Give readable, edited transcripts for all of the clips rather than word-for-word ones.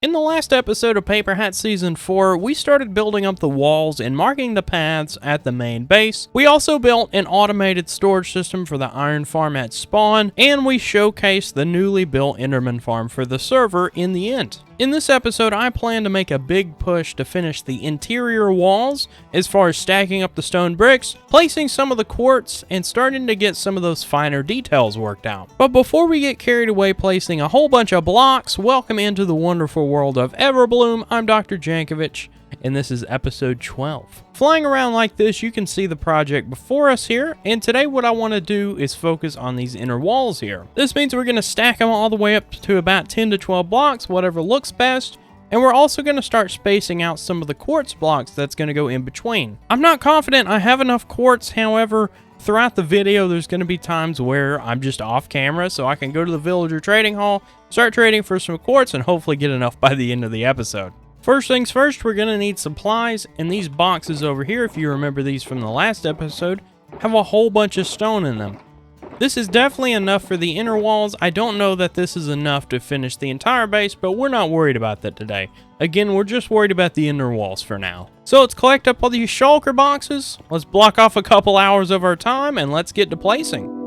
In the last episode of Paperhats Season 4, we started building up the walls and marking the paths at the main base. We also built an automated storage system for the iron farm at spawn, and we showcased the newly built Enderman farm for the server in the end. In this episode, I plan to make a big push to finish the interior walls as far as stacking up the stone bricks, placing some of the quartz, and starting to get some of those finer details worked out. But before we get carried away placing a whole bunch of blocks, welcome into the wonderful world of Everbloom. I'm Dr. Jankovic, and this is episode 12. Flying around like this, you can see the project before us here, and today what I want to do is focus on these inner walls here. This means we're going to stack them all the way up to about 10 to 12 blocks, whatever looks best, and we're also going to start spacing out some of the quartz blocks that's going to go in between. I'm not confident I have enough quartz, however, throughout the video there's going to be times where I'm just off camera, so I can go to the villager trading hall, start trading for some quartz, and hopefully get enough by the end of the episode. First things first, we're going to need supplies, and these boxes over here, if you remember these from the last episode, have a whole bunch of stone in them. This is definitely enough for the inner walls. I don't know that this is enough to finish the entire base, but we're not worried about that today. Again, we're just worried about the inner walls for now. So let's collect up all these shulker boxes, let's block off a couple hours of our time, and let's get to placing.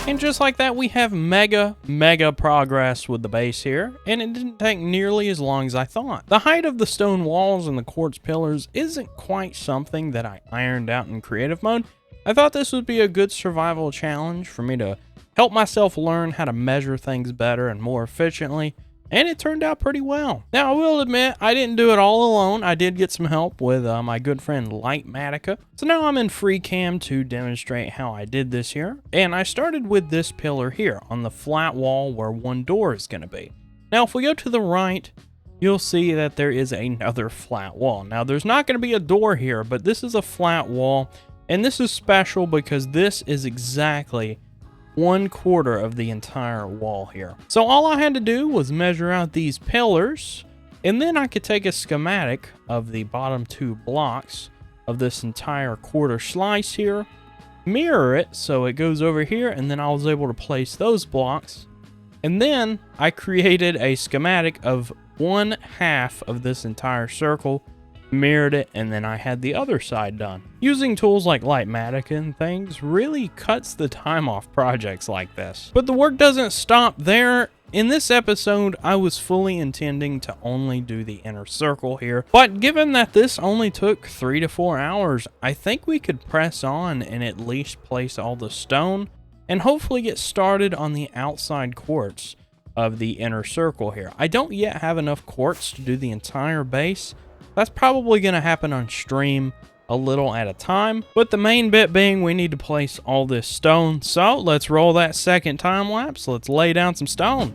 And just like that, we have mega progress with the base here, and it didn't take nearly as long as I thought. The height of the stone walls and the quartz pillars isn't quite something that I ironed out in creative mode. I thought this would be a good survival challenge for me to help myself learn how to measure things better and more efficiently, and it turned out pretty well. Now, I will admit, I didn't do it all alone. I did get some help with my good friend Lightmatica. So now I'm in free cam to demonstrate how I did this here. And I started with this pillar here on the flat wall where one door is going to be. Now, if we go to the right, you'll see that there is another flat wall. Now, there's not going to be a door here, but this is a flat wall. And this is special because this is exactly 1/4 of the entire wall here. So all I had to do was measure out these pillars, and then I could take a schematic of the bottom 2 blocks of this entire quarter slice here, mirror it so it goes over here, and then I was able to place those blocks. And then I created a schematic of 1/2 of this entire circle, mirrored it, and then I had the other side done. Using tools like Lightmatica and things really cuts the time off projects like this. But the work doesn't stop there. In this episode, I was fully intending to only do the inner circle here, but given that this only took 3 to 4 hours, I think we could press on and at least place all the stone and hopefully get started on the outside quartz of the inner circle here. I don't yet have enough quartz to do the entire base. That's probably going to happen on stream a little at a time, but the main bit being we need to place all this stone. So let's roll that second time lapse. Let's lay down some stone.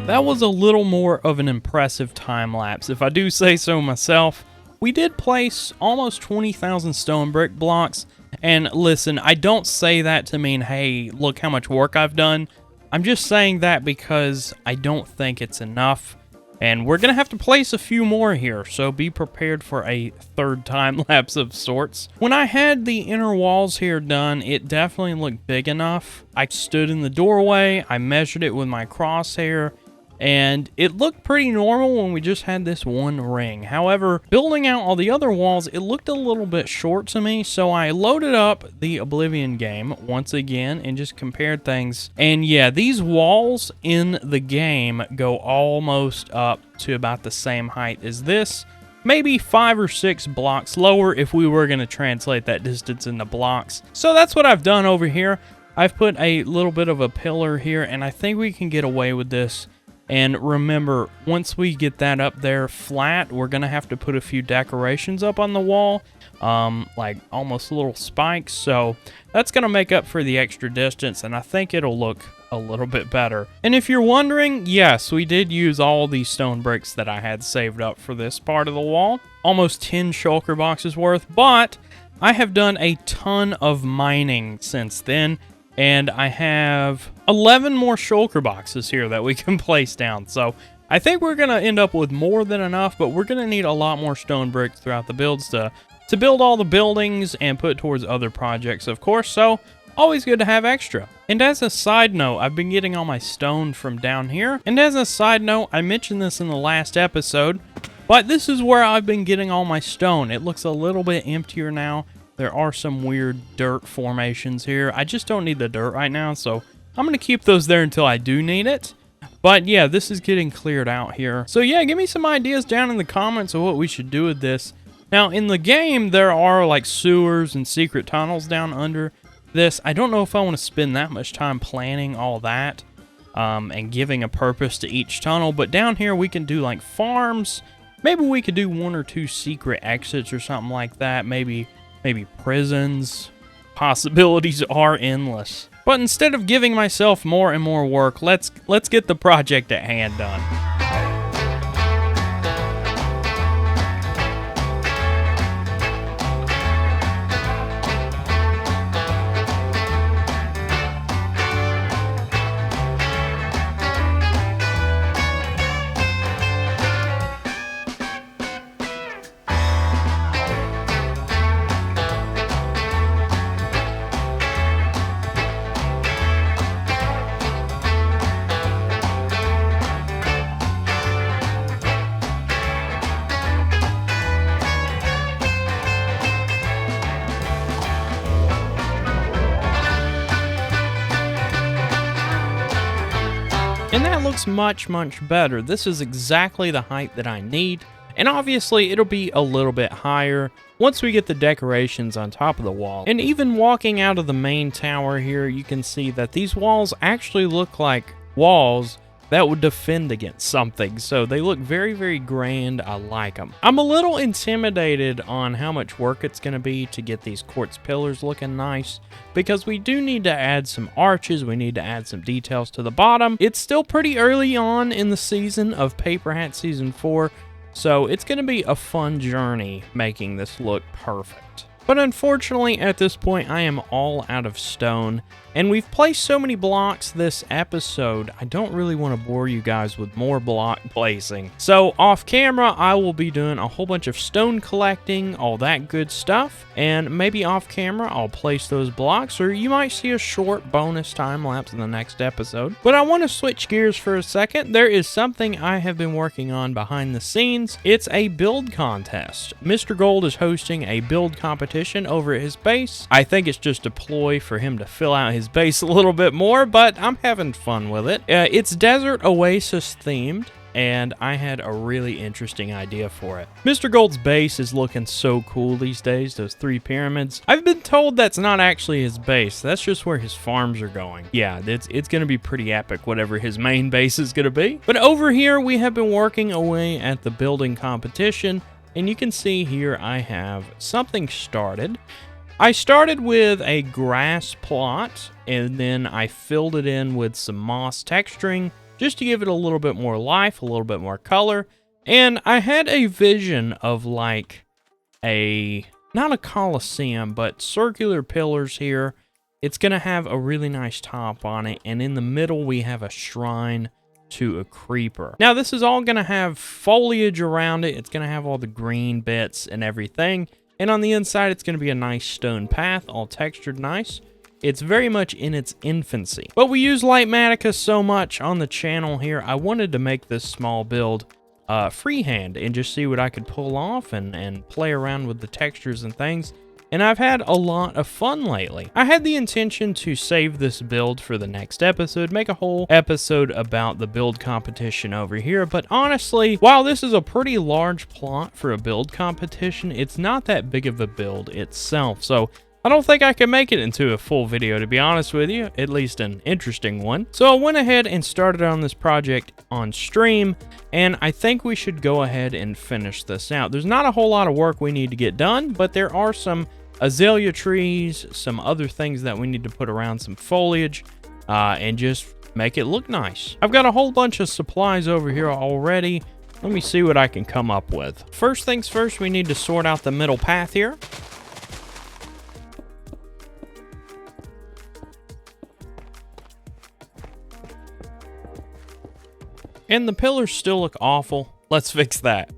That was a little more of an impressive time lapse, if I do say so myself. We did place almost 20,000 stone brick blocks, and listen, I don't say that to mean, hey, look how much work I've done. I'm just saying that because I don't think it's enough. And we're going to have to place a few more here, so be prepared for a third time lapse of sorts. When I had the inner walls here done, it definitely looked big enough. I stood in the doorway, I measured it with my crosshair, and it looked pretty normal when we just had this one ring. However, building out all the other walls, it looked a little bit short to me, so I loaded up the Oblivion game once again and just compared things. And yeah, these walls in the game go almost up to about the same height as this. Maybe 5 or 6 blocks lower if we were going to translate that distance into blocks. So that's what I've done over here. I've put a little bit of a pillar here, and I think we can get away with this. And remember, once we get that up there flat, we're going to have to put a few decorations up on the wall, like almost little spikes. So that's going to make up for the extra distance, and I think it'll look a little bit better. And if you're wondering, yes, we did use all these stone bricks that I had saved up for this part of the wall. Almost 10 shulker boxes worth, but I have done a ton of mining since then. And I have 11 more shulker boxes here that we can place down. So I think we're going to end up with more than enough, but we're going to need a lot more stone bricks throughout the builds to build all the buildings and put towards other projects, of course. So always good to have extra. And as a side note, I've been getting all my stone from down here. And as a side note, I mentioned this in the last episode, but this is where I've been getting all my stone. It looks a little bit emptier now. There are some weird dirt formations here. I just don't need the dirt right now, so I'm going to keep those there until I do need it. But yeah, this is getting cleared out here. So yeah, give me some ideas down in the comments of what we should do with this. Now, in the game, there are like sewers and secret tunnels down under this. I don't know if I want to spend that much time planning all that and giving a purpose to each tunnel. But down here, we can do like farms. Maybe we could do 1 or 2 secret exits or something like that. Maybe prisons. Possibilities are endless. But instead of giving myself more and more work, let's get the project at hand done. And that looks much, much better. This is exactly the height that I need. And obviously, it'll be a little bit higher once we get the decorations on top of the wall. And even walking out of the main tower here, you can see that these walls actually look like walls that would defend against something. So they look very, very grand. I like them. I'm a little intimidated on how much work it's going to be to get these quartz pillars looking nice, because we do need to add some arches. We need to add some details to the bottom. It's still pretty early on in the season of Paperhat Season 4, so it's going to be a fun journey making this look perfect. But unfortunately, at this point, I am all out of stone, and we've placed so many blocks this episode, I don't really want to bore you guys with more block placing. So off camera, I will be doing a whole bunch of stone collecting, all that good stuff, and maybe off camera, I'll place those blocks, or you might see a short bonus time lapse in the next episode. But I want to switch gears for a second. There is something I have been working on behind the scenes. It's a build contest. Mr. Gold is hosting a build competition over at his base. I think it's just a ploy for him to fill out his base a little bit more, but I'm having fun with it. It's Desert Oasis themed, and I had a really interesting idea for it. Mr. Gold's base is looking so cool these days, those 3 pyramids. I've been told that's not actually his base, that's just where his farms are going. Yeah, it's gonna be pretty epic, whatever his main base is gonna be. But over here, we have been working away at the building competition, and you can see here I have something started. I started with a grass plot, and then I filled it in with some moss texturing, just to give it a little bit more life, a little bit more color. And I had a vision of like not a coliseum, but circular pillars here. It's going to have a really nice top on it, and in the middle we have a shrine to a creeper. Now, this is all going to have foliage around it. It's going to have all the green bits and everything. And on the inside, it's going to be a nice stone path, all textured nice. It's very much in its infancy. But we use Lightmatica so much on the channel here, I wanted to make this small build freehand and just see what I could pull off and play around with the textures and things. And I've had a lot of fun lately. I had the intention to save this build for the next episode, make a whole episode about the build competition over here, but honestly, while this is a pretty large plot for a build competition, it's not that big of a build itself, so I don't think I can make it into a full video, to be honest with you, at least an interesting one. So I went ahead and started on this project on stream, and I think we should go ahead and finish this out. There's not a whole lot of work we need to get done, but there are some azalea trees, some other things that we need to put around, some foliage, and just make it look nice. I've got a whole bunch of supplies over here already. Let me see what I can come up with. First things first, we need to sort out the middle path here. And the pillars still look awful. Let's fix that.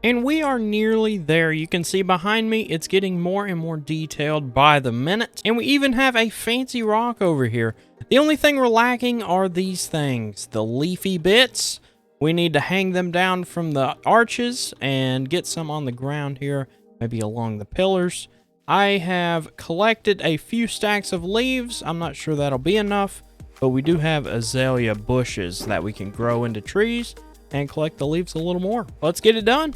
And we are nearly there. You can see behind me, it's getting more and more detailed by the minute. And we even have a fancy rock over here. The only thing we're lacking are these things, the leafy bits. We need to hang them down from the arches and get some on the ground here, maybe along the pillars. I have collected a few stacks of leaves. I'm not sure that'll be enough, but we do have azalea bushes that we can grow into trees and collect the leaves a little more. Let's get it done.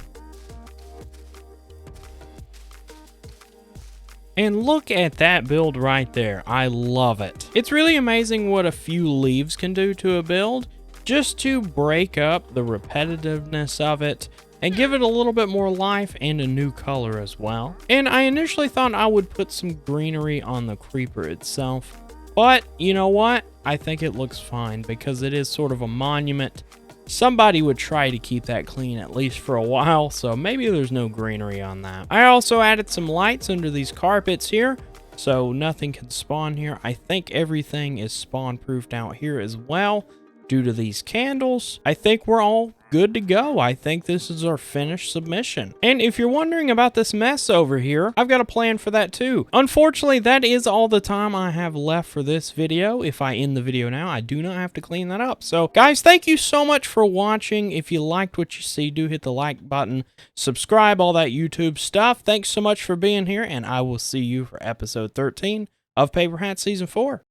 And look at that build right there. I love it. It's really amazing what a few leaves can do to a build, just to break up the repetitiveness of it and give it a little bit more life and a new color as well. And I initially thought I would put some greenery on the creeper itself, but you know what? I think it looks fine because it is sort of a monument. Somebody would try to keep that clean at least for a while, so maybe there's no greenery on that. I also added some lights under these carpets here, so nothing can spawn here. I think everything is spawn proofed out here as well due to these candles. I think we're all good to go. I think this is our finished submission. And if you're wondering about this mess over here, I've got a plan for that too. Unfortunately, that is all the time I have left for this video. If I end the video now, I do not have to clean that up. So guys, thank you so much for watching. If you liked what you see, do hit the like button, subscribe, all that YouTube stuff. Thanks so much for being here, and I will see you for episode 13 of Paperhats Season 4.